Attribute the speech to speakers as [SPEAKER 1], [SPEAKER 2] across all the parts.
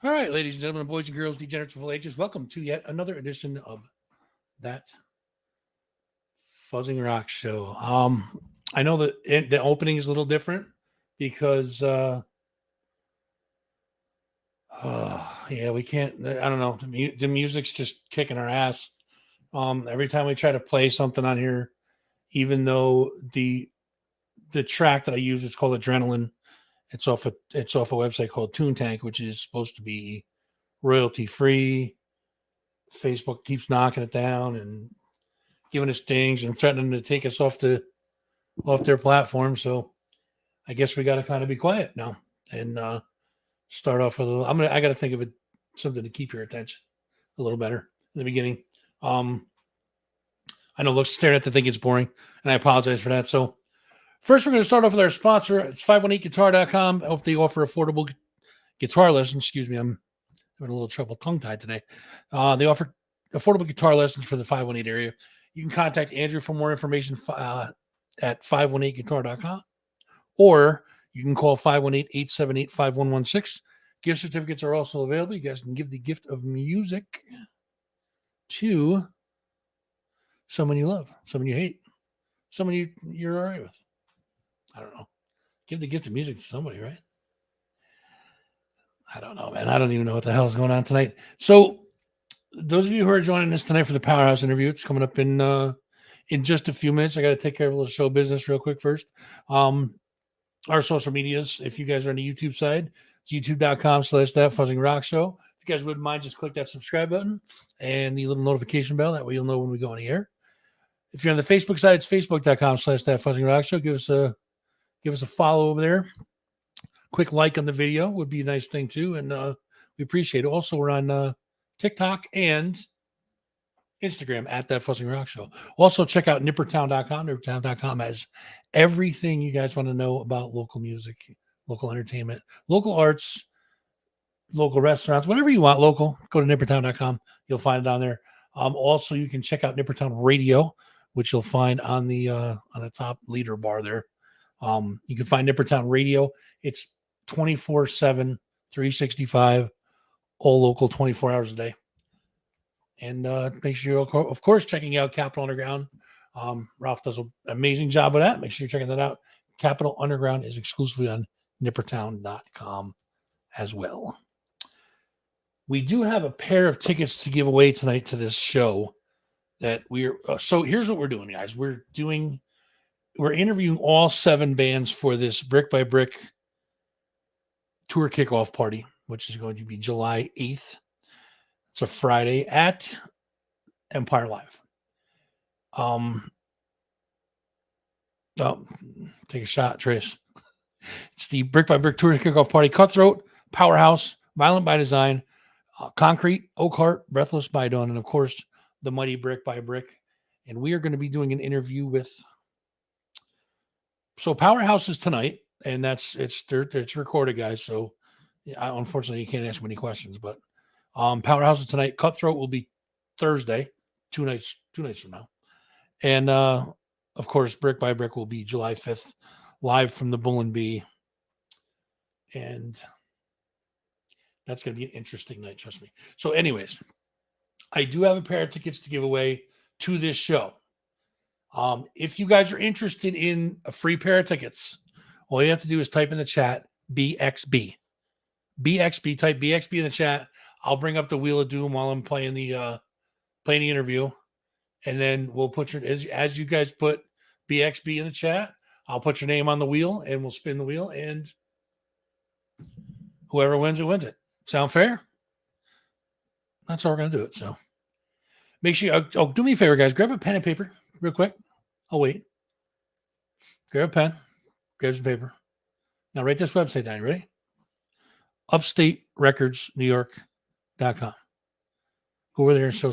[SPEAKER 1] All right, ladies and gentlemen, boys and girls, degenerates of all ages, welcome to yet another edition of that Fuzzing Rock Show. I know that the opening is a little different because, yeah, we can't. I don't know. The music's just kicking our ass. Every time we try to play something on here, even though the track that I use is called Adrenaline, it's off a website called Toontank, which is supposed to be royalty free. Facebook keeps knocking it down and giving us dings and threatening to take us off their platform. So I guess we got to kind of be quiet now and start off with a little. I got to think of something to keep your attention a little better in the beginning. I know looks staring at the thing is boring, and I apologize for that. So first, we're going to start off with our sponsor. It's 518guitar.com. If they offer affordable guitar lessons, excuse me, I'm having a little trouble tongue-tied today. They offer affordable guitar lessons for the 518 area. You can contact Andrew for more information at 518guitar.com, or you can call 518-878-5116. Gift certificates are also available. You guys can give the gift of music to someone you love, someone you hate, someone you're all right with. I don't know. Give the gift of music to somebody, right? I don't know, man. I don't even know what the hell is going on tonight. So those of you who are joining us tonight for the Powerhouse interview, it's coming up in just a few minutes. I got to take care of a little show business real quick first. Our social medias, if you guys are on the YouTube side, it's youtube.com/that Fuzzing Rock Show. If you guys wouldn't mind, just click that subscribe button and the little notification bell. That way you'll know when we go on the air. If you're on the Facebook side, it's facebook.com/that Fuzzing Rock Show. Give us a follow over there. Quick like on the video would be a nice thing too, and we appreciate it. Also, we're on TikTok and Instagram at that Fuzzing Rock Show. Also, check out Nippertown.com. Nippertown.com has everything you guys want to know about local music, local entertainment, local arts, local restaurants, whatever you want local. Go to Nippertown.com. You'll find it on there. Also, you can check out Nippertown Radio, which you'll find on the top leader bar there. You can find Nippertown Radio. It's 24/7, 365, all local, 24 hours a day. And make sure you're, of course, checking out Capital Underground. Ralph does an amazing job with that. Make sure you're checking that out. Capital Underground is exclusively on Nippertown.com as well. We do have a pair of tickets to give away tonight to this show that so here's what we're doing, guys. We're interviewing all 7 bands for this Brick by Brick tour kickoff party, which is going to be July 8th. It's a Friday at Empire Live. Take a shot, Trace. It's the Brick by Brick tour kickoff party. Cutthroat, Powerhouse, Violent by Design, Concrete, Oakheart, Breathless by Dawn, and of course, the mighty Brick by Brick. And we are going to be doing an interview with. So Powerhouse is tonight, and it's recorded, guys. So unfortunately, you can't ask many questions. But Powerhouse is tonight. Cutthroat will be Thursday, two nights from now, and of course, Brick by Brick will be July 5th, live from the Bull and Bee, and that's going to be an interesting night, trust me. So, anyways, I do have a pair of tickets to give away to this show. If you guys are interested in a free pair of tickets, all you have to do is type in the chat BXB. BXB, type BXB in the chat. I'll bring up the Wheel of Doom while I'm playing the interview. And then we'll put as you guys put BXB in the chat, I'll put your name on the wheel and we'll spin the wheel, and whoever wins it. Sound fair? That's how we're going to do it. So make sure do me a favor, guys. Grab a pen and paper real quick. I'll wait. Grab a pen. Grab some paper. Now write this website down. You ready? UpstateRecordsNewYork.com. Go over there and show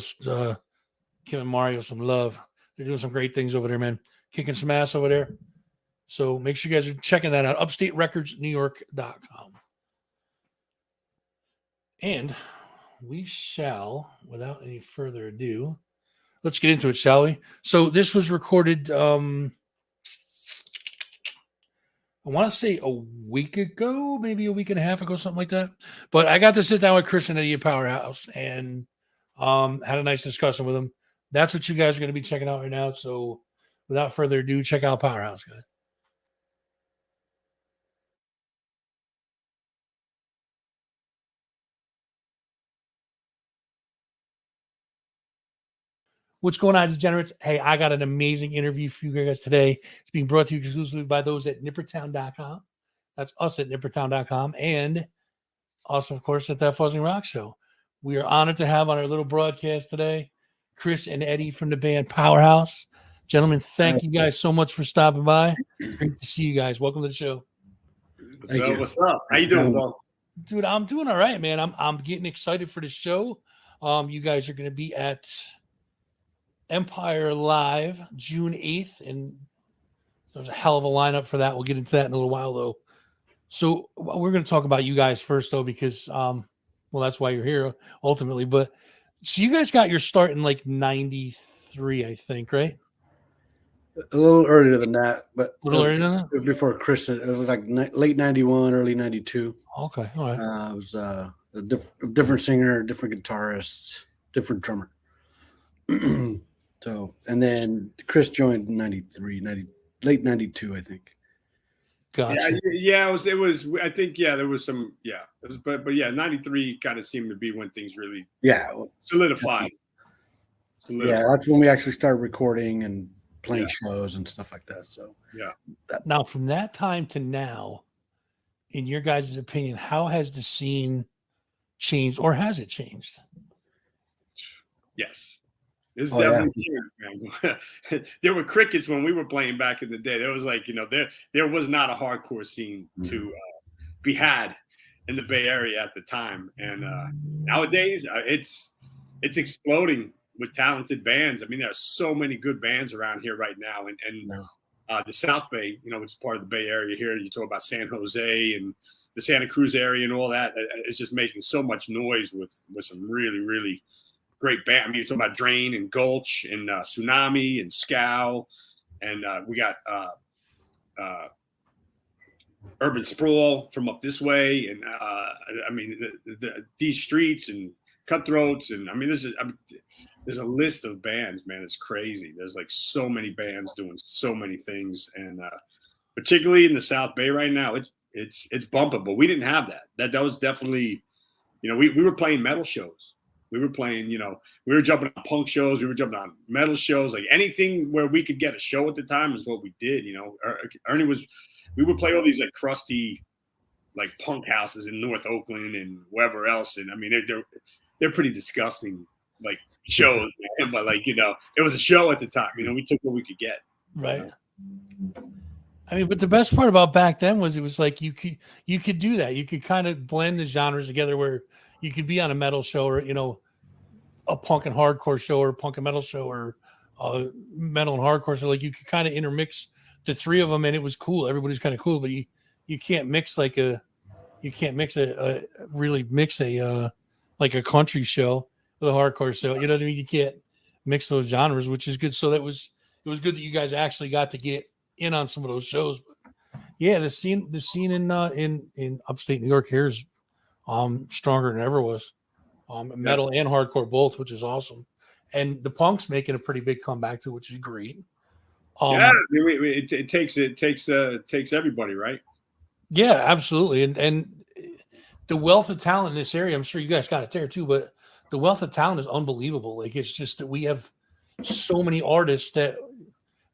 [SPEAKER 1] Kim and Mario some love. They're doing some great things over there, man. Kicking some ass over there. So make sure you guys are checking that out. UpstateRecordsNewYork.com. And we shall, without any further ado, let's get into it, shall we? So this was recorded I want to say a week ago, maybe a week and a half ago, something like that. But I got to sit down with Cris and Eddie at Powerhouse and had a nice discussion with them. That's what you guys are going to be checking out right now. So without further ado, check out Powerhouse, guys. What's going on, degenerates? Hey, I got an amazing interview for you guys today. It's being brought to you exclusively by those at Nippertown.com. That's us at Nippertown.com. And also, of course, at that Fuzzing Rock Show. We are honored to have on our little broadcast today, Cris and Eddie from the band Powerhouse. Gentlemen, thank you guys so much for stopping by. Great to see you guys. Welcome to the show.
[SPEAKER 2] What's up? How you doing, Bo?
[SPEAKER 1] Dude, I'm doing all right, man. I'm getting excited for the show. You guys are going to be at Empire Live June 8th, and there's a hell of a lineup for that. We'll get into that in a little while, though. So we're going to talk about you guys first, though, because, well, that's why you're here ultimately. But so you guys got your start in like 93, I think, right?
[SPEAKER 3] A little earlier than that, but
[SPEAKER 1] A little earlier than that?
[SPEAKER 3] it was before Cris. It was like late 91, early 92.
[SPEAKER 1] Okay, all right.
[SPEAKER 3] It was a different singer, different guitarist, different drummer. So, and then Cris joined in 93, late 92, I think.
[SPEAKER 1] Gotcha.
[SPEAKER 2] Yeah, it was. I think there was some. Yeah, it was. But 93 kind of seemed to be when things really solidified.
[SPEAKER 3] Yeah, that's when we actually started recording and playing shows and stuff like that. So
[SPEAKER 1] Now, from that time to now, in your guys' opinion, how has the scene changed, or has it changed?
[SPEAKER 2] Yes. It's definitely changed, man. There were crickets when we were playing back in the day. There was like, there was not a hardcore scene to be had in the Bay Area at the time. And nowadays, it's exploding with talented bands. I mean, there's so many good bands around here right now. And the South Bay, which is part of the Bay Area here, you talk about San Jose and the Santa Cruz area and all that. It's just making so much noise with some really, really great band. I mean, you're talking about Drain and Gulch and Tsunami and Scow, and we got Urban Sprawl from up this way, and I mean these streets and Cutthroats, and I mean there's a list of bands, man. It's crazy. There's like so many bands doing so many things, and particularly in the South Bay right now, it's bumping. But we didn't have that. That was definitely, we were playing metal shows. We were playing, we were jumping on punk shows. We were jumping on metal shows. Like anything where we could get a show at the time is what we did. Ernie we would play all these like crusty, like punk houses in North Oakland and wherever else. And I mean, they're pretty disgusting, like shows. But like, it was a show at the time. We took what we could get.
[SPEAKER 1] Right. I mean, but the best part about back then was it was like you could do that. You could kind of blend the genres together where you could be on a metal show or, a punk and hardcore show or a punk and metal show or metal and hardcore. So like you could kind of intermix the three of them and it was cool. Everybody's kind of cool, but you can't mix like a like a country show with a hardcore show. You know what I mean? You can't mix those genres, which is good. So it was good that you guys actually got to get in on some of those shows. But yeah, the scene in upstate New York here is stronger than ever was. Metal and hardcore both, which is awesome. And the punk's making a pretty big comeback too, which is great.
[SPEAKER 2] It takes everybody, right?
[SPEAKER 1] Yeah, absolutely. And the wealth of talent in this area, I'm sure you guys got it there too, but the wealth of talent is unbelievable. Like it's just that we have so many artists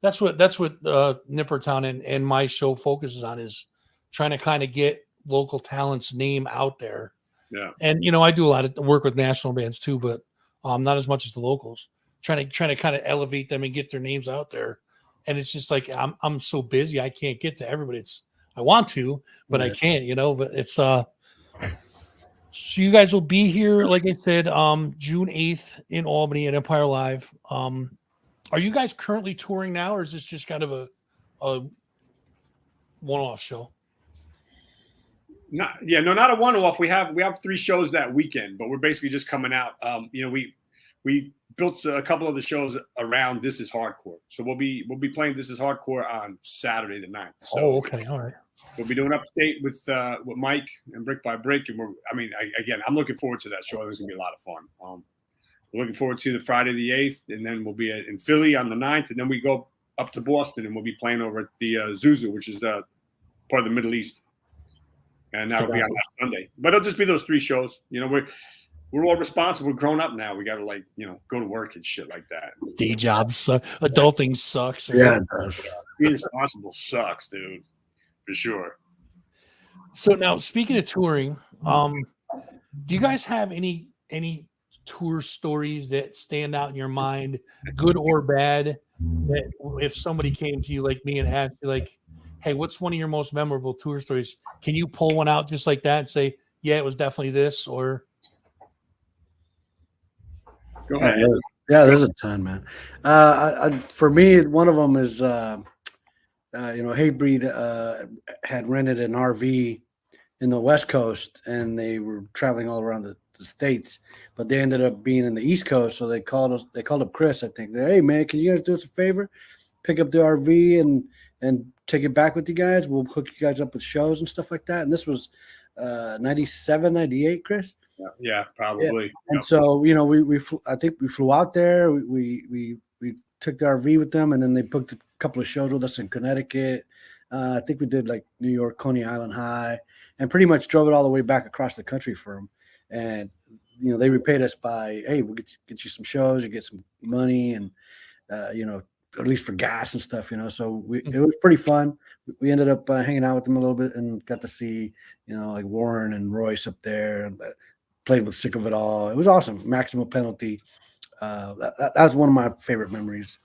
[SPEAKER 1] that's what Nippertown and my show focuses on, is trying to kind of get local talent's name out there.
[SPEAKER 2] Yeah.
[SPEAKER 1] And I do a lot of work with national bands too, but not as much as the locals. Trying to kind of elevate them and get their names out there. And it's just like I'm so busy I can't get to everybody. I want to, but I can't, but it's so you guys will be here, like I said, June 8th in Albany at Empire Live. Are you guys currently touring now, or is this just kind of a one-off show?
[SPEAKER 2] Not a one-off. We have 3 shows that weekend, but we're basically just coming out. We built a couple of the shows around This Is Hardcore, so we'll be playing This Is Hardcore on Saturday the 9th. So,
[SPEAKER 1] oh, okay, all right.
[SPEAKER 2] We'll be doing upstate with Mike and Brick by Brick, and I'm looking forward to that show. It's gonna be a lot of fun. We're looking forward to the Friday the 8th, and then we'll be in Philly on the 9th, and then we go up to Boston, and we'll be playing over at the Zuzu, which is part of the Middle East, and that'll be on that Sunday. But it'll just be those 3 shows. You know, we're all responsible. We're grown up now. We got to go to work and shit like that.
[SPEAKER 1] Day jobs suck. Adulting sucks.
[SPEAKER 3] Yeah, it does.
[SPEAKER 2] Being responsible sucks, dude, for sure.
[SPEAKER 1] So now, speaking of touring, do you guys have any tour stories that stand out in your mind, good or bad, that if somebody came to you like me and asked you, like, hey, what's one of your most memorable tour stories? Can you pull one out just like that and say, yeah, it was definitely this? Or
[SPEAKER 2] go ahead.
[SPEAKER 3] Yeah, there's a ton, man. For me, one of them is, Hatebreed had rented an RV in the West Coast, and they were traveling all around the States, but they ended up being in the East Coast. So they called up Chris, I think. Hey, man, can you guys do us a favor? Pick up the RV and take it back with you guys. We'll hook you guys up with shows and stuff like that. And this was 97, 98, Chris?
[SPEAKER 2] Yeah, probably.
[SPEAKER 3] Yeah. And so, I think we flew out there. We took the RV with them, and then they booked a couple of shows with us in Connecticut. I think we did like New York, Coney Island High, and pretty much drove it all the way back across the country for them. And, they repaid us by, hey, we'll get you some shows, you get some money, and, at least for gas and stuff, So it was pretty fun. We ended up hanging out with them a little bit and got to see, like Warren and Royce up there, and played with Sick of It All. It was awesome. Maximum Penalty. That was one of my favorite memories,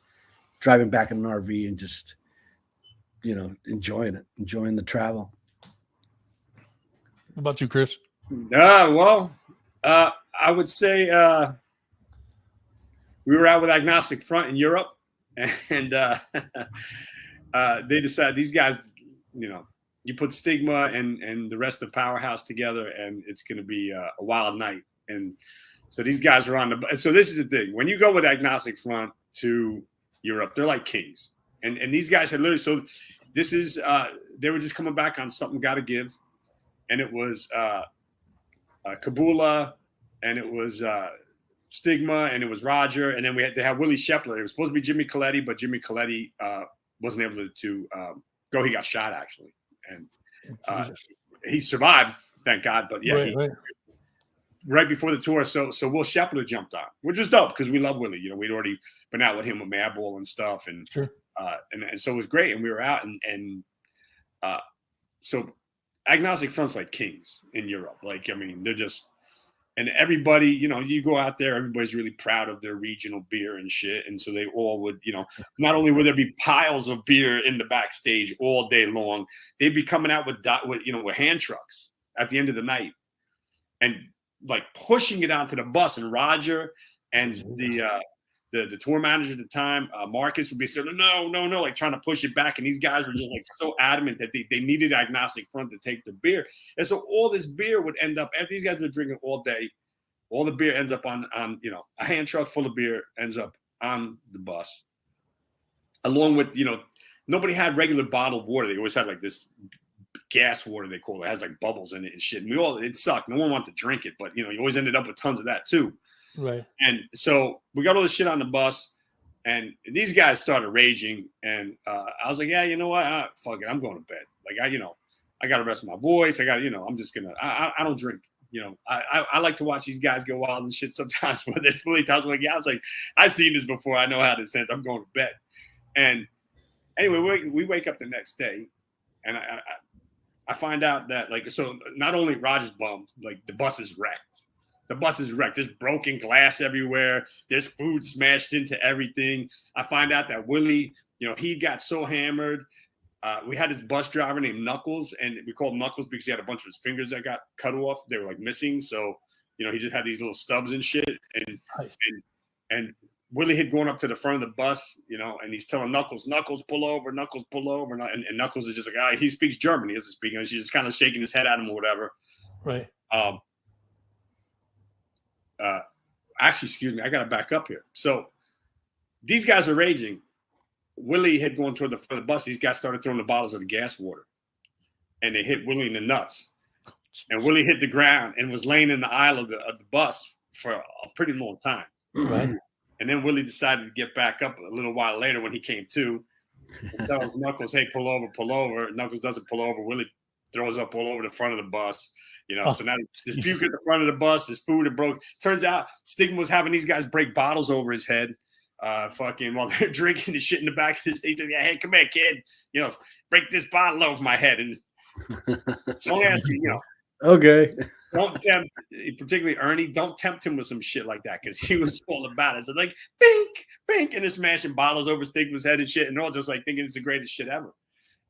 [SPEAKER 3] driving back in an RV and just, enjoying the travel.
[SPEAKER 1] what about you, Chris?
[SPEAKER 2] I would say we were out with Agnostic Front in Europe, and they decided, these guys, you put Stigma and the rest of Powerhouse together, and it's going to be a wild night. And so these guys are on the. So this is the thing: when you go with Agnostic Front to Europe, they're like kings. And these guys had literally. So this is they were just coming back on Something Gotta Give, and it was Kabula, and it was Stigma, and it was Roger, and then they had Willie Shepler. It was supposed to be Jimmy Coletti, but Jimmy Coletti wasn't able to go. He got shot actually, and he survived, thank God. But yeah, right before the tour, so Will Shepler jumped on, which was dope because we love Willie. We'd already been out with him with Madball and stuff, and
[SPEAKER 1] sure.
[SPEAKER 2] And so it was great, and we were out, and so Agnostic Front's like kings in Europe. Like, I mean, they're just. And everybody, you go out there, everybody's really proud of their regional beer and shit. And so they all would, not only would there be piles of beer in the backstage all day long, they'd be coming out with hand trucks at the end of the night and like pushing it onto the bus. And Roger and the tour manager at the time, Marcus, would be saying, no, like trying to push it back. And these guys were just like so adamant that they needed Agnostic Front to take the beer. And so all this beer would end up, after these guys were drinking all day, all the beer ends up on a hand truck full of beer ends up on the bus. Along with, nobody had regular bottled water. They always had like this gas water, they call it. It has like bubbles in it and shit. And it sucked. No one wanted to drink it, but, you always ended up with tons of that too.
[SPEAKER 1] Right.
[SPEAKER 2] And so we got all this shit on the bus, and these guys started raging. And I was like, yeah, you know what? Fuck it. I'm going to bed. Like, I got to rest my voice. I got, I'm just going to, I don't drink. I like to watch these guys go wild and shit sometimes, but there's really times like, yeah, I was like, I've seen this before. I know how this ends. I'm going to bed. And anyway, we wake up the next day, and I find out that, like, so not only Roger's bummed, like the bus is wrecked. The bus is wrecked. There's broken glass everywhere. There's food smashed into everything. I find out that Willie, he got so hammered. We had this bus driver named Knuckles, and we called him Knuckles because he had a bunch of his fingers that got cut off. They were like missing. So, he just had these little stubs and shit. And Willie had gone up to the front of the bus, and he's telling Knuckles, pull over, Knuckles, pull over. And Knuckles is just like, he speaks German. He doesn't speak English. He's just kind of shaking his head at him or whatever.
[SPEAKER 1] Right.
[SPEAKER 2] Actually, excuse me, I got to back up here. So these guys are raging. Willie had gone toward the front of the bus. These guys started throwing the bottles of the gas water. and they hit Willie in the nuts. And Willie hit the ground and was laying in the aisle of the bus for a pretty long time.
[SPEAKER 1] Right.
[SPEAKER 2] And then Willie decided to get back up a little while later when he came to. Tells Knuckles, "Hey, pull over, pull over." Knuckles doesn't pull over. Willie throws up all over the front of the bus. So now there's puke at the front of the bus. There's food that broke. Turns out Stigma was having these guys break bottles over his head, while they're drinking the shit in the back of the stage. Yeah, "Hey, come here, kid. Break this bottle over my head." And don't ask me,
[SPEAKER 3] Okay.
[SPEAKER 2] don't tempt, particularly Ernie, don't tempt him with some shit like that, because he was all about it. So like, bink, bink, and they're smashing bottles over Stigma's head and shit, and they're all just like thinking it's the greatest shit ever.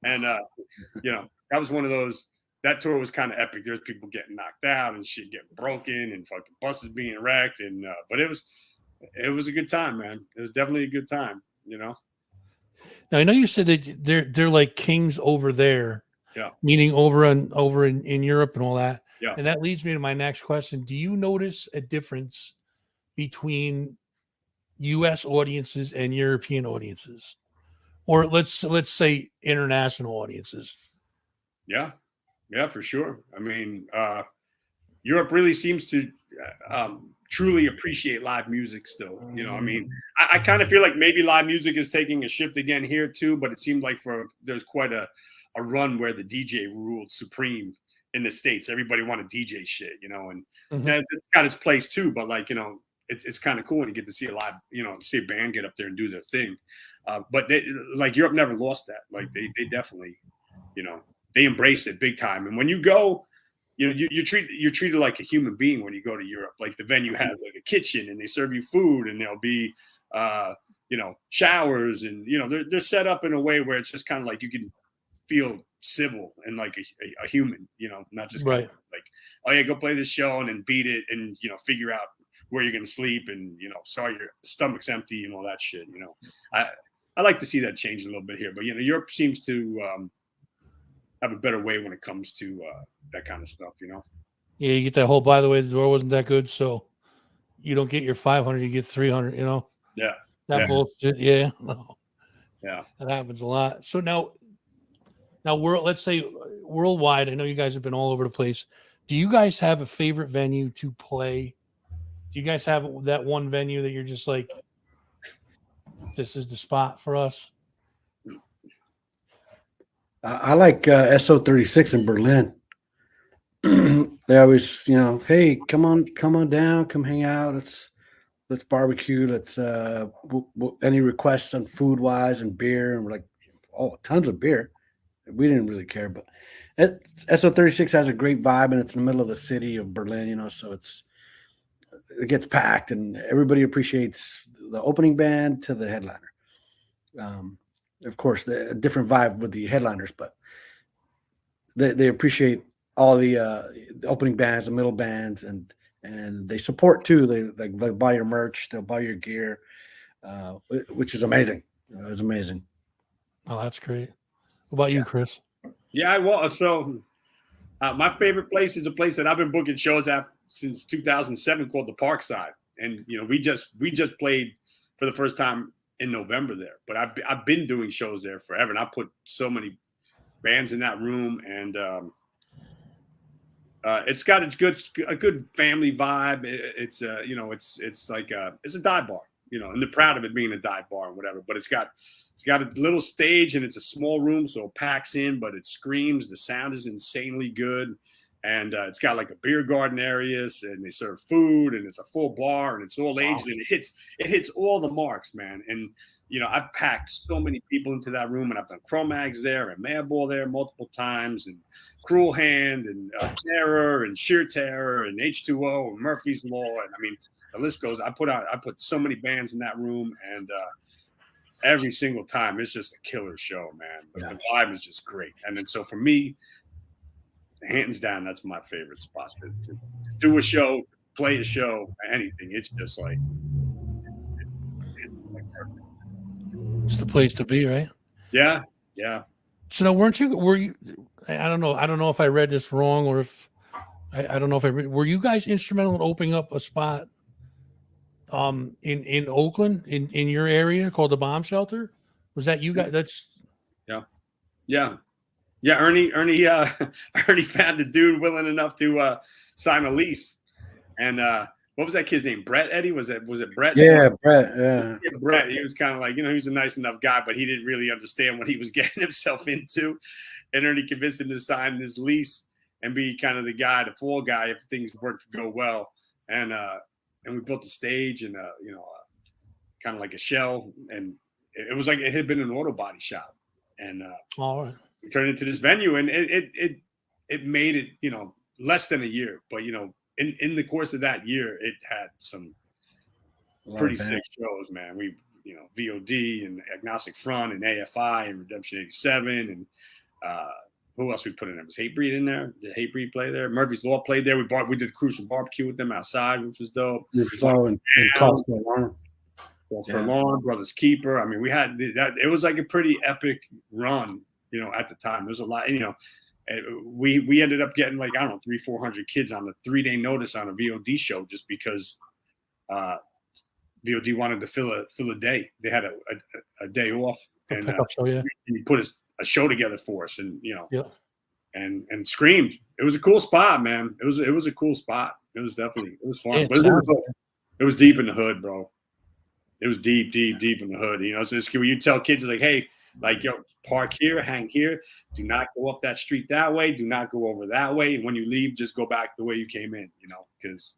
[SPEAKER 2] And that was one of those. That tour was kind of epic. There's people getting knocked out and shit getting broken and fucking buses being wrecked, but it was a good time, man. It was definitely a good time.
[SPEAKER 1] Now I know you said that they're like kings over there.
[SPEAKER 2] Yeah.
[SPEAKER 1] Meaning over in Europe and all that.
[SPEAKER 2] Yeah.
[SPEAKER 1] And that leads me to my next question. Do you notice a difference between US audiences and European audiences? Or let's say international audiences?
[SPEAKER 2] Yeah. Yeah, for sure. I mean, Europe really seems to truly appreciate live music still. I mean, I kind of feel like maybe live music is taking a shift again here too, but it seemed like there's quite a run where the DJ ruled supreme in the States. Everybody wanted DJ shit, and it's got its place too. But it's kind of cool when you get to see a live, see a band get up there and do their thing. But Europe never lost that. Like they definitely, they embrace it big time. And when you go, you're treated like a human being when you go to Europe. Like the venue has like a kitchen and they serve you food, and there'll be showers, and they're set up in a way where it's just kind of like you can feel civil and like a human, not just
[SPEAKER 1] right.
[SPEAKER 2] Like, oh yeah, go play this show and then beat it and figure out where you're gonna sleep and sorry your stomach's empty and all that shit. I like to see that change a little bit here, but Europe seems to have a better way when it comes to that kind of stuff.
[SPEAKER 1] Yeah, you get that whole. By the way, the door wasn't that good, so you don't get your 500, you get 300.
[SPEAKER 2] Yeah,
[SPEAKER 1] that bullshit. Yeah, no.
[SPEAKER 2] Yeah,
[SPEAKER 1] that happens a lot. So now let's say worldwide, I know you guys have been all over the place. Do you guys have a favorite venue to play? Do you guys have that one venue that you're just like, this is the spot for us?
[SPEAKER 3] I like SO36 in Berlin. They always, hey, come on down, come hang out. Let's barbecue. Let's any requests on food wise and beer, and we're like, oh, tons of beer. We didn't really care, but SO36 has a great vibe, and it's in the middle of the city of Berlin, so it gets packed, and everybody appreciates the opening band to the headliner. Of course, a different vibe with the headliners, but they appreciate all the opening bands, the middle bands, and they support too. They buy your merch, they'll buy your gear, which is amazing. It was amazing.
[SPEAKER 1] Oh, that's great. What about you, Chris?
[SPEAKER 2] Yeah, well, so my favorite place is a place that I've been booking shows at since 2007 called the Parkside, and we just played for the first time in November there. But I've been doing shows there forever, and I put so many bands in that room, and it's got a good family vibe. It's like it's a dive bar, and they're proud of it being a dive bar and whatever. But it's got a little stage, and it's a small room, so it packs in, but it screams. The sound is insanely good. And it's got like a beer garden areas, and they serve food, and it's a full bar, and it's all aged, and it hits all the marks, man. And I've packed so many people into that room, and I've done Cro-Mags there, and Madball there multiple times, and Cruel Hand, and Terror, and Sheer Terror, and H2O, and Murphy's Law, and I mean the list goes. I put so many bands in that room, and every single time it's just a killer show, man. But the vibe is just great, and then so for me, hands down, that's my favorite spot to do a show, play a show, anything. It's just like
[SPEAKER 1] it's the place to be, right?
[SPEAKER 2] Yeah.
[SPEAKER 1] So now, were you? I don't know if I read this wrong, or if I don't know if were you guys instrumental in opening up a spot in Oakland in your area called the Bomb Shelter? Was that you guys? That's
[SPEAKER 2] Yeah, Ernie Ernie found a dude willing enough to sign a lease. And what was that kid's name? Brett, Eddie? Was it Brett?
[SPEAKER 3] Yeah, Brett. Yeah.
[SPEAKER 2] Brett. He was kind of like, he was a nice enough guy, but he didn't really understand what he was getting himself into. And Ernie convinced him to sign this lease and be kind of the guy, the fall guy, if things weren't to go well. And we built a stage and kind of like a shell, and it was like it had been an auto body shop. And
[SPEAKER 1] all right,
[SPEAKER 2] we turned it into this venue, and it made it, less than a year, but in the course of that year, it had some pretty sick shows, man. We, VOD and Agnostic Front and AFI and Redemption 87 and who else we put in there? Was Hatebreed in there? Did Hatebreed play there? Murphy's Law played there. We did Crucial Barbecue with them outside, which was dope.
[SPEAKER 3] Murphy's Law and Cost of Alarm.
[SPEAKER 2] Forlorn, Brothers Keeper. I mean, we had that. It was like a pretty epic run, at the time. There was a lot, we ended up getting 300-400 kids on a 3-day notice on a VOD show just because VOD wanted to fill a day. They had a day off, and he put a show together for us, and and screamed. It was a cool spot, man. It was a cool spot. It was fun.
[SPEAKER 1] Yeah,
[SPEAKER 2] but it was deep in the hood, bro. It was deep in the hood. So it's when you tell kids, like, hey, park here, hang here. Do not go up that street that way. Do not go over that way. And when you leave, just go back the way you came in, because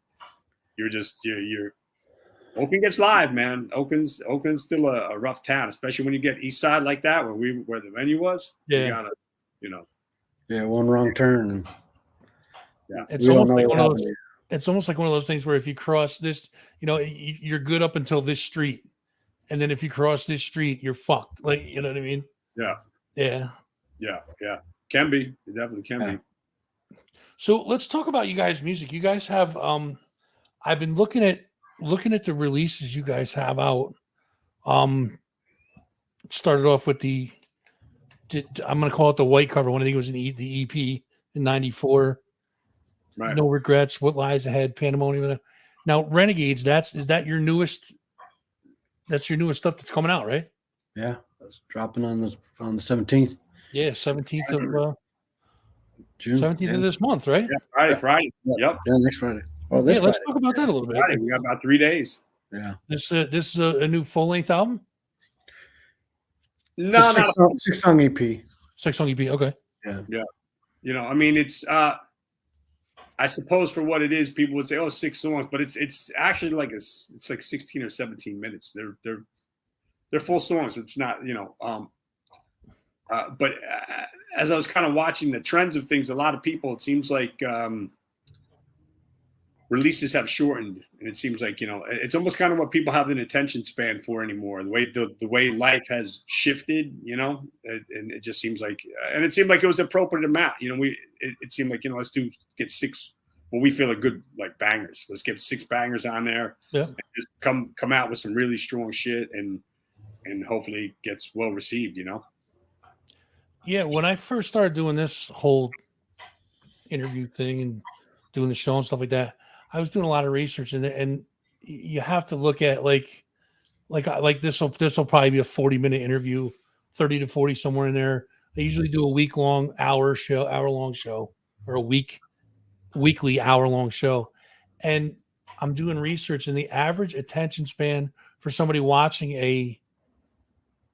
[SPEAKER 2] you're Oakland gets live, man. Oakland's still a rough town, especially when you get east side like that, where the venue was.
[SPEAKER 1] Yeah.
[SPEAKER 2] You gotta,
[SPEAKER 3] Yeah, one wrong turn. And
[SPEAKER 1] it's almost like one of those. It's almost like one of those things where if you cross this, you're good up until this street, and then if you cross this street, you're fucked. Like, you know what I mean? Yeah.
[SPEAKER 2] Can be. It definitely can be.
[SPEAKER 1] So let's talk about you guys' music. You guys have I've been looking at the releases you guys have out. Started off with I'm going to call it the white cover one. I think it was the EP in '94. Right. No Regrets, What Lies Ahead, Pandemonium. Now, Renegades, is that your newest? That's your newest stuff that's coming out, right?
[SPEAKER 3] Yeah, that's dropping on the 17th.
[SPEAKER 1] Yeah, 17th of
[SPEAKER 3] June.
[SPEAKER 1] 17th of this month, right?
[SPEAKER 2] Yeah, Friday. Yep.
[SPEAKER 3] Yeah, next Friday.
[SPEAKER 1] Let's talk about that a little bit.
[SPEAKER 2] Friday. We got about 3 days.
[SPEAKER 3] Yeah.
[SPEAKER 1] This is a new full-length album?
[SPEAKER 3] No, six-song EP.
[SPEAKER 1] Six-song EP, okay.
[SPEAKER 2] Yeah. I mean, it's I suppose for what it is, people would say, 6 songs, but it's actually it's like 16 or 17 minutes. They're full songs. It's not, but as I was kind of watching the trends of things, a lot of people, it seems like releases have shortened, and it seems like, it's almost kind of what people have an attention span for anymore. The way life has shifted, and it just seems like, and it seemed like it was appropriate amount. It seemed like, let's get 6, what we feel are good, bangers. Let's get 6 bangers on there.
[SPEAKER 1] Yeah.
[SPEAKER 2] And just come out with some really strong shit, and hopefully gets well received,
[SPEAKER 1] Yeah, when I first started doing this whole interview thing and doing the show and stuff like that, I was doing a lot of research, and you have to look at like this will probably be a 40-minute interview, 30 to 40 somewhere in there. I usually do a week-long hour-long show, or a weekly hour-long show, and I'm doing research, and the average attention span for somebody watching a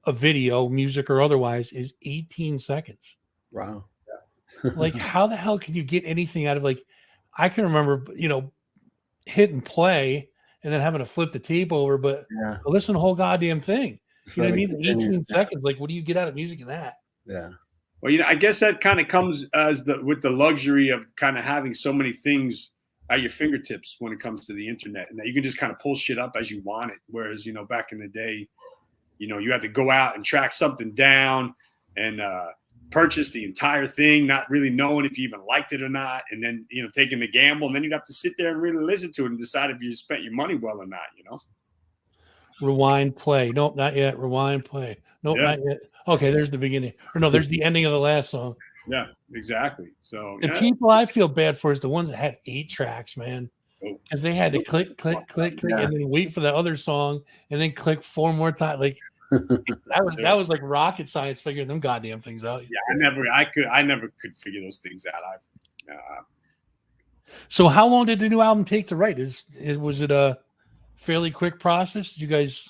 [SPEAKER 1] video, music or otherwise, is 18 seconds.
[SPEAKER 3] Wow.
[SPEAKER 1] Like, how the hell can you get anything out of, I can remember, hitting play and then having to flip the tape over, but listen to the whole goddamn thing. You know what I mean? 18 seconds. Like, what do you get out of music in that?
[SPEAKER 3] Yeah.
[SPEAKER 2] Well, I guess that kind of comes with the luxury of kind of having so many things at your fingertips when it comes to the internet, and that you can just kind of pull shit up as you want it. Whereas, back in the day, you had to go out and track something down and purchase the entire thing, not really knowing if you even liked it or not, and then taking the gamble, and then you'd have to sit there and really listen to it and decide if you spent your money well or not.
[SPEAKER 1] Rewind, play. Nope, not yet. Rewind, play. Nope, not yet. Okay, there's the beginning. Or no, there's the ending of the last song.
[SPEAKER 2] Yeah, exactly. So
[SPEAKER 1] the people I feel bad for is the ones that had 8 tracks, man. Because they had to click, and then wait for the other song, and then click 4 more times. Like, That was like rocket science figuring them goddamn things out.
[SPEAKER 2] Yeah, I never could figure those things out.
[SPEAKER 1] So how long did the new album take to write? Was it a fairly quick process? Did you guys?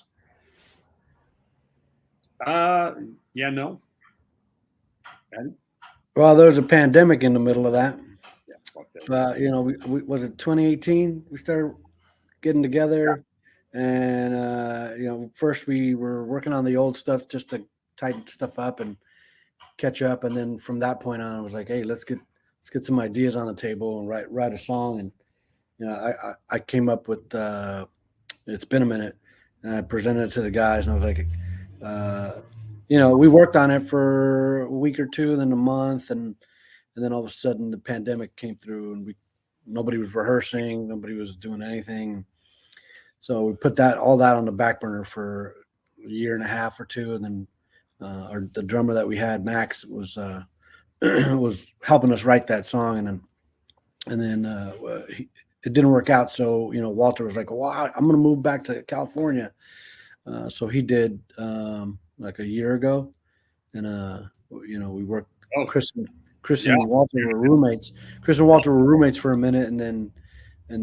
[SPEAKER 2] Yeah, no.
[SPEAKER 3] Well, there was a pandemic in the middle of that.
[SPEAKER 2] Yeah, fuck that.
[SPEAKER 3] You know, we was it 2018? We started getting together, and you know, first we were working on the old stuff just to tighten stuff up and catch up, and then from that point on, I was like, hey, let's get some ideas on the table and write a song. And you know, I came up with It's Been a Minute, and I presented it to the guys, and I was like, you know, we worked on it for a week or two, then a month, and then all of a sudden the pandemic came through, and nobody was rehearsing, nobody was doing anything. So we put all that on the back burner for a year and a half or two, and then the drummer that we had, Max, was was helping us write that song, and then it didn't work out. So you know, Walter was like, "Well, I'm going to move back to California." So he did like a year ago, and you know, we worked.
[SPEAKER 2] Oh,
[SPEAKER 3] Cris and Walter were roommates. Cris and Walter were roommates for a minute, and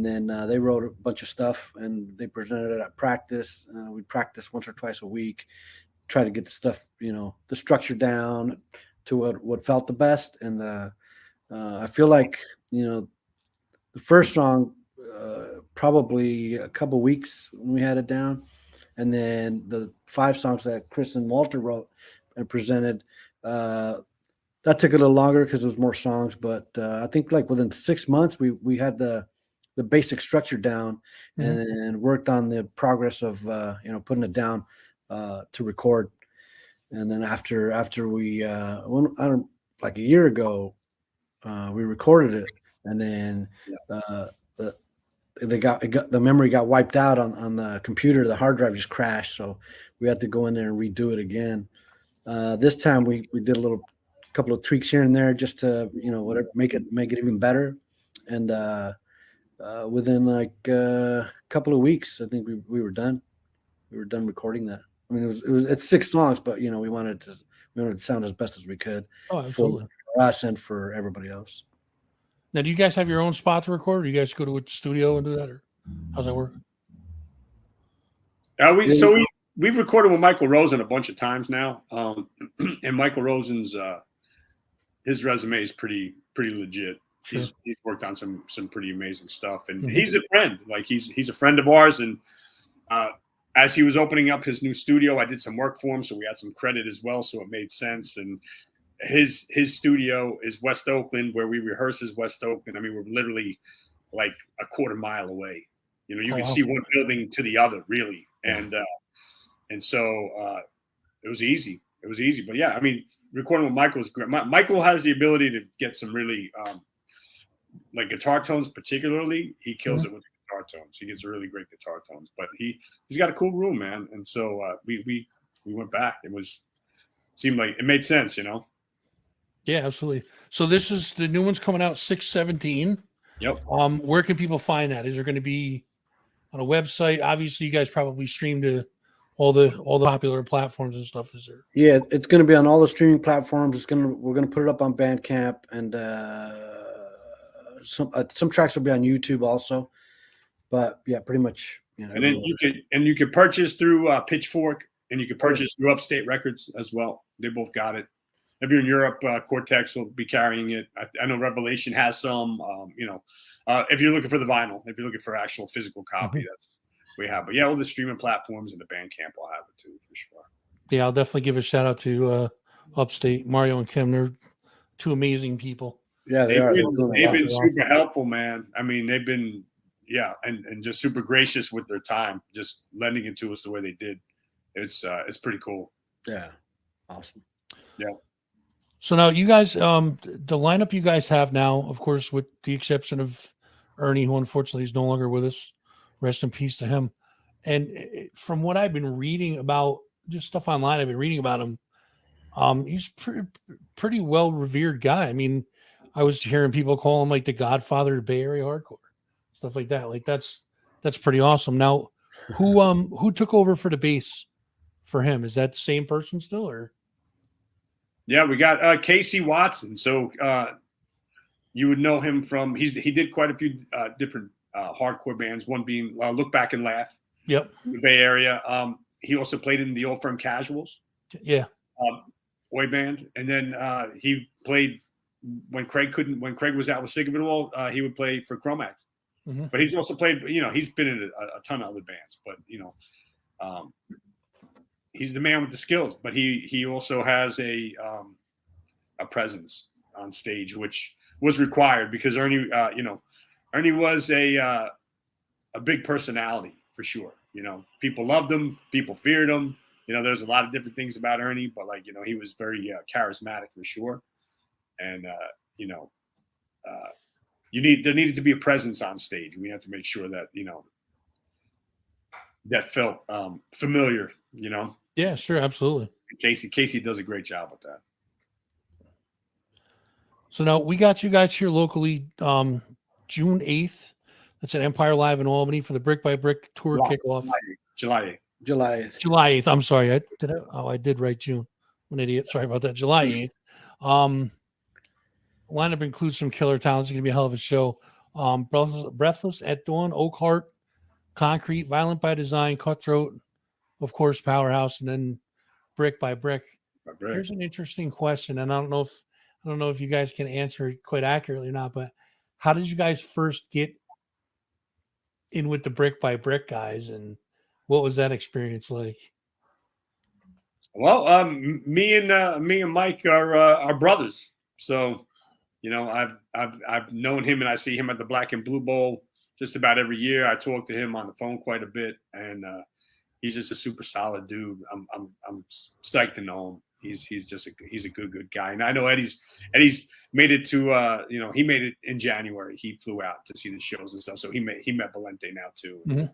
[SPEAKER 3] then they wrote a bunch of stuff, and they presented it at practice. We practiced once or twice a week, try to get the stuff, you know, the structure down to what felt the best. And I feel like, you know, the first song, probably a couple weeks when we had it down, and then the 5 songs that Cris and Walter wrote and presented, that took a little longer because there was more songs. But I think like within 6 months, we had the basic structure down, and worked on the progress of you know, putting it down to record. And then after we like a year ago, we recorded it, and then the memory got wiped out on the computer. The hard drive just crashed, so we had to go in there and redo it again. This time we did a couple of tweaks here and there just to, you know, whatever, make it even better. And within like a couple of weeks, I think we were done. We were done recording that. I mean, it's 6 songs, but you know, we wanted to sound as best as we could for us and for everybody else.
[SPEAKER 1] Now, do you guys have your own spot to record, or do you guys go to a studio and do that, or how's that work?
[SPEAKER 2] We've recorded with Michael Rosen a bunch of times now, and Michael Rosen's his resume is pretty legit. Sure. He's worked on some pretty amazing stuff, and he's a friend. Like he's a friend of ours, and as he was opening up his new studio, I did some work for him, so we had some credit as well, so it made sense. And his studio is West Oakland, where we rehearse is West Oakland. I mean, we're literally like a quarter mile away. You know, you can see one building to the other, really. And so it was easy. It was easy. But yeah, I mean, recording with Michael was great. Michael has the ability to get some really like guitar tones, particularly. He kills it with guitar tones. He gets really great guitar tones. But he's got a cool room, man. And so we went back. Seemed like it made sense, you know.
[SPEAKER 1] Yeah, absolutely. So this is the new one's coming out 6/17.
[SPEAKER 2] Yep.
[SPEAKER 1] Where can people find that? Is there going to be on a website? Obviously, you guys probably stream to all the popular platforms and stuff. Is there?
[SPEAKER 3] Yeah, it's going to be on all the streaming platforms. We're going to put it up on Bandcamp, and some tracks will be on YouTube also. But yeah, pretty much. You know,
[SPEAKER 2] and then you can purchase through Pitchfork, and you can purchase through Upstate Records as well. They both got it. If you're in Europe, Cortex will be carrying it. I know Revelation has some. You know, if you're looking for the vinyl, if you're looking for actual physical copy, that's what we have. But yeah, all the streaming platforms and the Bandcamp will have it too, for sure.
[SPEAKER 1] Yeah, I'll definitely give a shout out to Upstate, Mario and Kim. They're 2 amazing people.
[SPEAKER 3] Yeah, they've
[SPEAKER 2] been super helpful, man. I mean, they've been and just super gracious with their time, just lending it to us the way they did. It's pretty cool.
[SPEAKER 3] Yeah, awesome.
[SPEAKER 2] Yeah.
[SPEAKER 1] So now you guys, the lineup you guys have now, of course, with the exception of Ernie, who unfortunately is no longer with us. Rest in peace to him. And from what I've been reading about, just stuff online, I've been reading about him. He's pretty well revered guy. I mean, I was hearing people call him like the Godfather of Bay Area hardcore, stuff like that. Like that's pretty awesome. Now, who took over for the bass for him. Is that the same person still, or?
[SPEAKER 2] Yeah, we got Casey Watson. So you would know him from he did quite a few different hardcore bands. One being Look Back and Laugh.
[SPEAKER 1] Yep.
[SPEAKER 2] In the Bay Area. He also played in the Old Firm Casuals.
[SPEAKER 1] Yeah.
[SPEAKER 2] Boy band, and then he played when Craig was out with Sick of It All. He would play for Chromax.
[SPEAKER 1] Mm-hmm.
[SPEAKER 2] But he's also played. He's been in a ton of other bands. But he's the man with the skills. But he also has a presence on stage, which was required because Ernie was a big personality for sure. People loved him, people feared him. There's a lot of different things about Ernie, but he was very charismatic for sure. And there needed to be a presence on stage. We had to make sure that that felt familiar.
[SPEAKER 1] Yeah, sure, absolutely.
[SPEAKER 2] Casey does a great job with that.
[SPEAKER 1] So now we got you guys here locally, June 8th. That's at Empire Live in Albany for the Brick by Brick tour kickoff.
[SPEAKER 2] July
[SPEAKER 3] 8th.
[SPEAKER 1] July 8th. I'm sorry. I did write June. I'm an idiot. Sorry about that. July 8th. Lineup includes some killer talents. It's going to be a hell of a show. Breathless at Dawn, Oakheart, Concrete, Violent by Design, Cutthroat, of course, Powerhouse, and then Brick by Brick. Here's an interesting question, and I don't know if you guys can answer it quite accurately or not, but how did you guys first get in with the Brick by Brick guys, and what was that experience like?
[SPEAKER 2] Well, me and Mike are brothers, so I've known him, and I see him at the Black and Blue Bowl just about every year. I talk to him on the phone quite a bit, and he's just a super solid dude. I'm psyched to know him. He's a good guy, and I know Eddie's made it to he made it in January. He flew out to see the shows and stuff, so he met Valente now too.
[SPEAKER 1] Mm-hmm.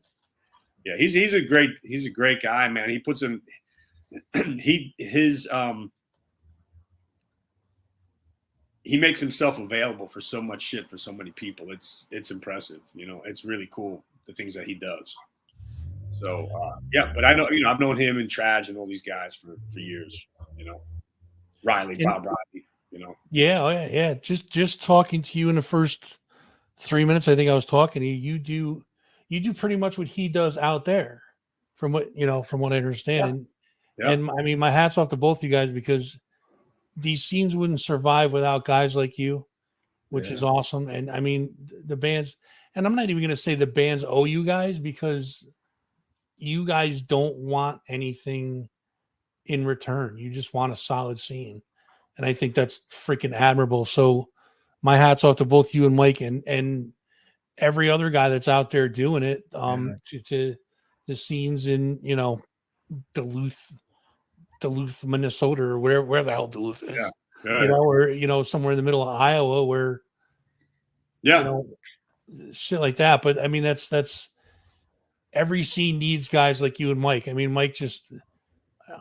[SPEAKER 2] Yeah, he's a great guy, man. He puts in he makes himself available for so much shit for so many people. It's impressive. It's really cool the things that he does. So yeah, but I know I've known him and Traj and all these guys for years. Riley, Bob Riley.
[SPEAKER 1] Yeah. Just talking to you in the first 3 minutes, I think I was talking to you. You do pretty much what he does out there, from what I understand.
[SPEAKER 2] Yeah.
[SPEAKER 1] And I mean, my hat's off to both you guys, because these scenes wouldn't survive without guys like you, which is awesome. And I mean, the bands, and I'm not even going to say the bands owe you guys, because you guys don't want anything in return. You just want a solid scene. And I think that's freaking admirable. So my hat's off to both you and Mike and every other guy that's out there doing it, to the scenes in, Duluth, Minnesota, or where the hell Duluth is, or, somewhere in the middle of Iowa where, shit like that. But I mean, that's every scene needs guys like you and Mike. I mean, Mike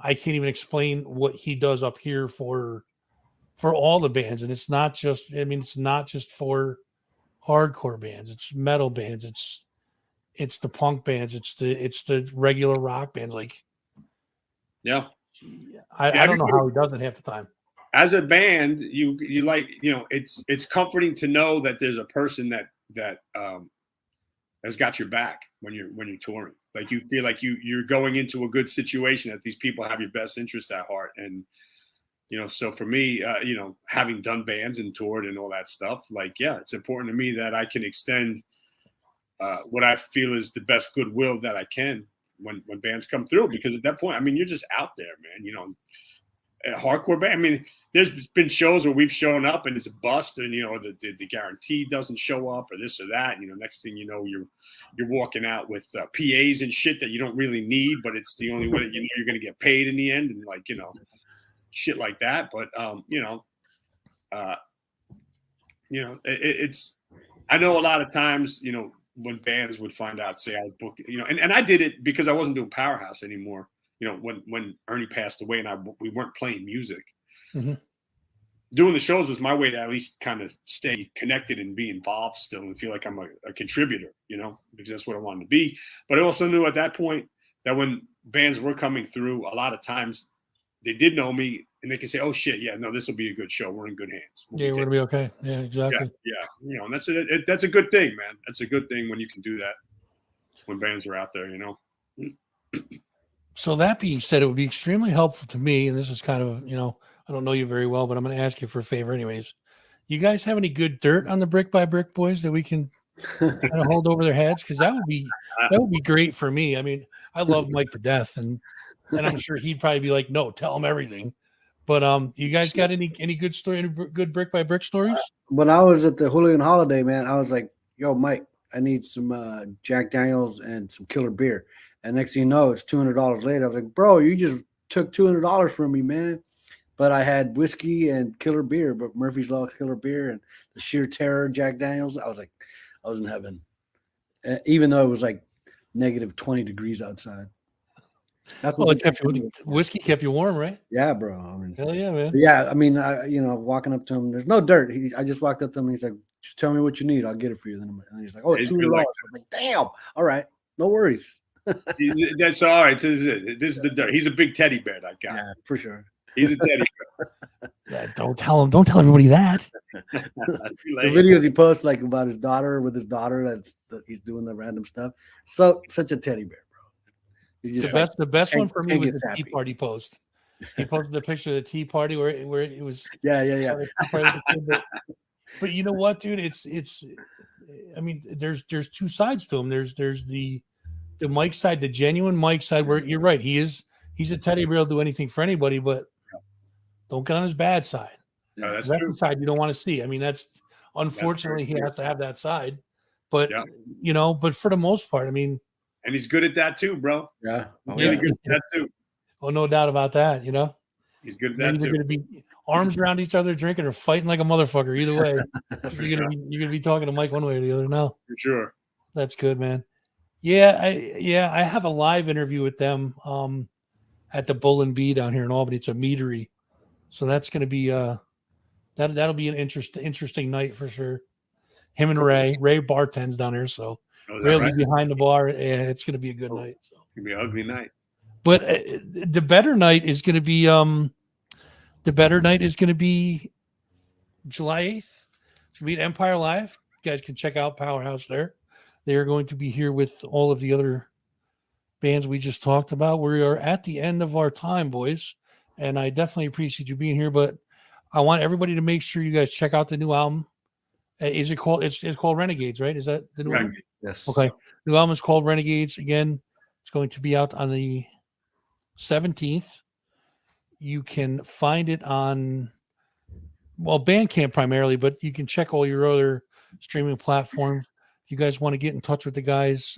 [SPEAKER 1] I can't even explain what he does up here for all the bands. And it's not just for hardcore bands. It's metal bands. It's the punk bands. It's the regular rock bands. Like, I don't know how he does it half the time.
[SPEAKER 2] As a band, you like, it's comforting to know that there's a person that has got your back when you're touring. Like, you feel like you're going into a good situation, that these people have your best interest at heart. And so for me, having done bands and toured and all that stuff, like, it's important to me that I can extend what I feel is the best goodwill that I can when bands come through, because at that point, I mean, you're just out there, man. A hardcore band. I mean, there's been shows where we've shown up and it's a bust, and the guarantee doesn't show up, or this or that. Next thing you know, you're walking out with PAs and shit that you don't really need, but it's the only way that you're going to get paid in the end, and shit like that. But it's. I know a lot of times, when bands would find out, say I was booking, and I did it because I wasn't doing Powerhouse anymore. When Ernie passed away and we weren't playing music, doing the shows was my way to at least kind of stay connected and be involved still, and feel like I'm a contributor, because that's what I wanted to be. But I also knew at that point that when bands were coming through, a lot of times they did know me and they can say, oh shit, yeah, no, this will be a good show. We're in good hands.
[SPEAKER 1] Yeah, we're gonna be okay. Yeah, exactly.
[SPEAKER 2] Yeah. You know, and that's a good thing, man. That's a good thing when you can do that when bands are out there, you know.
[SPEAKER 1] So that being said, it would be extremely helpful to me, and this is kind of, you know, I don't know you very well, but I'm going to ask you for a favor anyways. You guys have any good dirt on the Brick by Brick boys that we can kind of hold over their heads? Because that would be great for me. I mean, I love Mike to death, and I'm sure he'd probably be like, no, tell him everything. But you guys got any good story, any good Brick by Brick stories?
[SPEAKER 3] When I was at the Julian Holiday, man, I was like, yo, Mike, I need some Jack Daniels and some killer beer. And next thing you know, it's $200 later. I was like, bro, you just took $200 from me, man. But I had whiskey and killer beer, but Murphy's Law killer beer and the Sheer Terror Jack Daniels. I was like, I was in heaven. Even though it was like negative 20 degrees outside. That's what
[SPEAKER 1] whiskey kept you warm, right?
[SPEAKER 3] Yeah, bro. I mean,
[SPEAKER 1] hell yeah, man.
[SPEAKER 3] Yeah, I mean, walking up to him, there's no dirt. I just walked up to him and he's like, just tell me what you need. I'll get it for you. And he's like, oh, $200. I'm like, damn. All right. No worries.
[SPEAKER 2] That's all right. This is the dirt. He's a big teddy bear, that guy.
[SPEAKER 3] Yeah, for sure.
[SPEAKER 2] He's a teddy bear.
[SPEAKER 1] Yeah, don't tell everybody that.
[SPEAKER 3] The videos he posts like about his daughter that he's doing the random stuff. So such a teddy bear, bro.
[SPEAKER 1] The best one for me was the Tea Party post. He posted the picture of the Tea Party where it was.
[SPEAKER 3] Yeah.
[SPEAKER 1] But you know what, dude? It's. I mean, there's two sides to him. There's the Mike side, the genuine Mike side, where you're right. He's a teddy bear. He'll do anything for anybody, but don't get on his bad side.
[SPEAKER 2] No, that's
[SPEAKER 1] true.
[SPEAKER 2] the
[SPEAKER 1] side you don't want to see. I mean, that's unfortunately he has to have that side. But you know, but for the most part, I mean,
[SPEAKER 2] and he's good at that too, bro.
[SPEAKER 3] Yeah,
[SPEAKER 2] really good at that too.
[SPEAKER 1] Oh, no doubt about that. You know,
[SPEAKER 2] he's good at that too.
[SPEAKER 1] Going to be arms around each other, drinking or fighting like a motherfucker. Either way, you're gonna be talking to Mike one way or the other. Now,
[SPEAKER 2] for sure. That's
[SPEAKER 1] good, man. Yeah, I have a live interview with them at the Bull and Bee down here in Albany. It's a meadery, so that's going to be that'll be an interesting night for sure. Him and Ray bartends down there, so Ray'll be behind the bar. Yeah, it's going to be a good night. So
[SPEAKER 2] it's going to be an ugly night.
[SPEAKER 1] But the better night is going to be July 8th. It's going to be at Empire Live. You guys can check out Powerhouse there. They are going to be here with all of the other bands we just talked about. We are at the end of our time, boys, and I definitely appreciate you being here. But I want everybody to make sure you guys check out the new album. Is it called? It's called Renegades, right? Is that the new album?
[SPEAKER 3] Yes.
[SPEAKER 1] Okay. The new album is called Renegades. Again, it's going to be out on the 17th. You can find it on Bandcamp primarily, but you can check all your other streaming platforms. If you guys want to get in touch with the guys,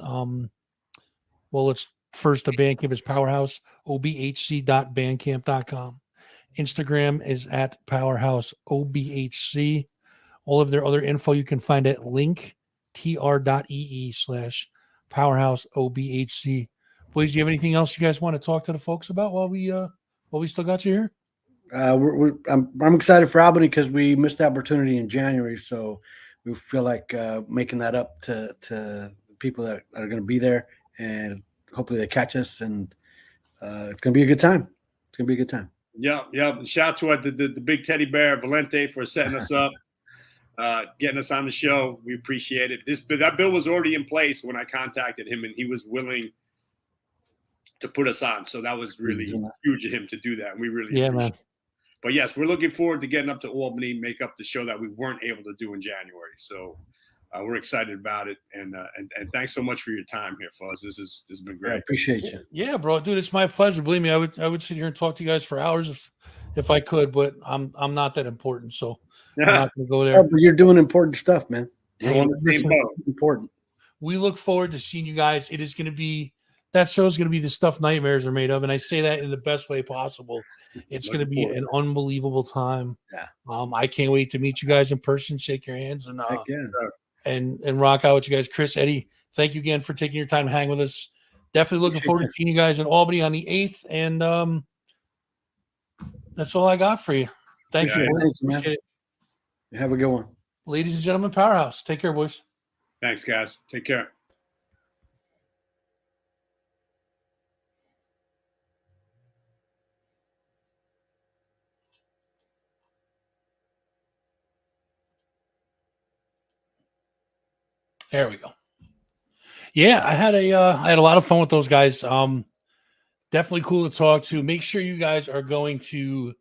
[SPEAKER 1] it's first the Bandcamp is Powerhouse, obhc.bandcamp.com. Instagram is at Powerhouse OBHC. All of their other info you can find at linktr.ee/Powerhouse OBHC. Boys, do you have anything else you guys want to talk to the folks about while we still got you here?
[SPEAKER 3] I'm excited for Albany because we missed the opportunity in January, so we feel like making that up to people that are going to be there, and hopefully they catch us, and it's going to be a good time. It's going to be a good time.
[SPEAKER 2] Yeah. Shout out to the big teddy bear Valente for setting us up, getting us on the show. We appreciate it. That bill was already in place when I contacted him, and he was willing to put us on. So that was really huge of him to do that. And we really appreciate it. But yes, we're looking forward to getting up to Albany, make up the show that we weren't able to do in January. So we're excited about it. And thanks so much for your time here, Fuzz. This has been great.
[SPEAKER 3] I appreciate you.
[SPEAKER 1] Yeah, bro, dude, it's my pleasure. Believe me, I would sit here and talk to you guys for hours if I could, but I'm not that important, so I'm not going to go there.
[SPEAKER 3] Oh, but you're doing important stuff, man.
[SPEAKER 2] Important.
[SPEAKER 1] We look forward to seeing you guys. It is going to be. That show is going to be the stuff nightmares are made of, and I say that in the best way possible. It's going to be an unbelievable time.
[SPEAKER 3] Yeah.
[SPEAKER 1] I can't wait to meet you guys in person, shake your hands, and rock out with you guys. Cris, Eddie, thank you again for taking your time to hang with us. Definitely looking forward to seeing you guys in Albany on the 8th, and that's all I got for you. Thank you.
[SPEAKER 3] Thank you, man. Appreciate it. Have a good one.
[SPEAKER 1] Ladies and gentlemen, Powerhouse. Take care, boys.
[SPEAKER 2] Thanks, guys. Take care.
[SPEAKER 1] There we go. Yeah, I had a lot of fun with those guys. Definitely cool to talk to. Make sure you guys are going to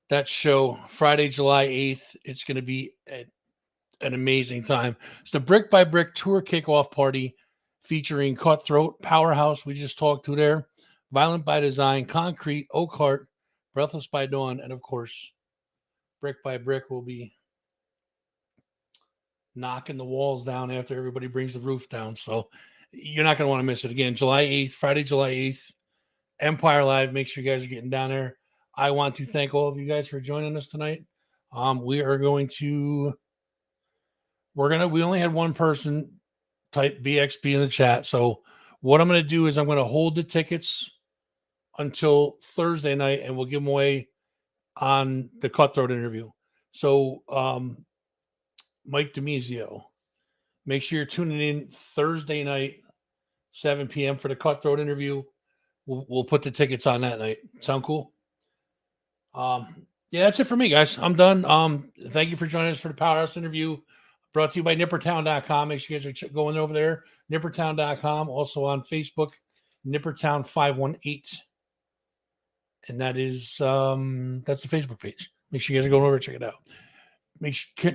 [SPEAKER 1] that show Friday, July 8th. It's going to be an amazing time. It's the Brick by Brick Tour Kickoff Party featuring Cutthroat, Powerhouse, we just talked to there, Violent by Design, Concrete, Oakland, Breathless by Dawn, and of course, Brick by Brick will be knocking the walls down after everybody brings the roof down. So you're not going to want to miss it. Again, July 8th, Friday, July 8th, Empire Live. Make sure you guys are getting down there. I want to thank all of you guys for joining us tonight. We only had one person type BXB in the chat. So what I'm going to do is I'm going to hold the tickets until Thursday night and we'll give them away on the Cutthroat interview. So, Mike Demizio, make sure you're tuning in Thursday night, 7 p.m. for the Cutthroat interview. We'll put the tickets on that night. Sound cool? Yeah, that's it for me, guys. I'm done. Thank you for joining us for the Powerhouse interview. Brought to you by Nippertown.com. Make sure you guys are going over there. Nippertown.com. Also on Facebook, Nippertown518. And that is that's the Facebook page. Make sure you guys are going over and check it out.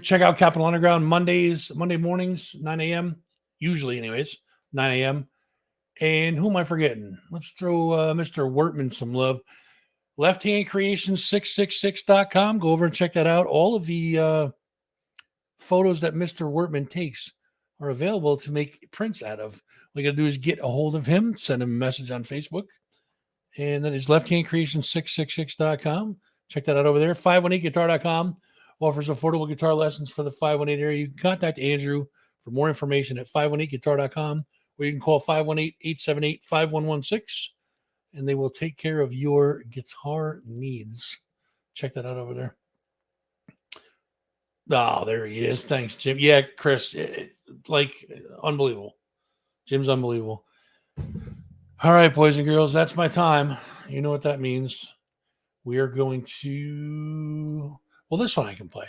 [SPEAKER 1] Check out Capital Underground Monday mornings, 9 a.m. Usually, anyways, 9 a.m. And who am I forgetting? Let's throw Mr. Wortman some love. LeftHandCreations666.com. Go over and check that out. All of the photos that Mr. Wortman takes are available to make prints out of. All you got to do is get a hold of him, send him a message on Facebook. And that is LeftHandCreations666.com. Check that out over there. 518guitar.com. Offers affordable guitar lessons for the 518 area. You can contact Andrew for more information at 518guitar.com, or you can call 518-878-5116, and they will take care of your guitar needs. Check that out over there. Oh, there he is. Thanks, Jim. Yeah, Chris, unbelievable. Jim's unbelievable. All right, boys and girls, that's my time. You know what that means. We are going to... Well, this one I can play.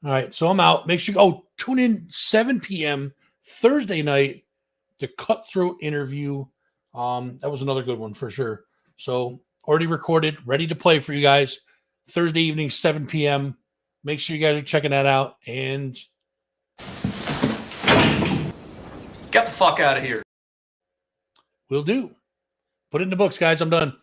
[SPEAKER 1] All right, so I'm out. Make sure tune in 7 p.m. Thursday night to Cutthroat interview. That was another good one for sure. So already recorded, ready to play for you guys. Thursday evening, 7 p.m. Make sure you guys are checking that out. And
[SPEAKER 4] get the fuck out of here.
[SPEAKER 1] Will do. Put it in the books, guys. I'm done.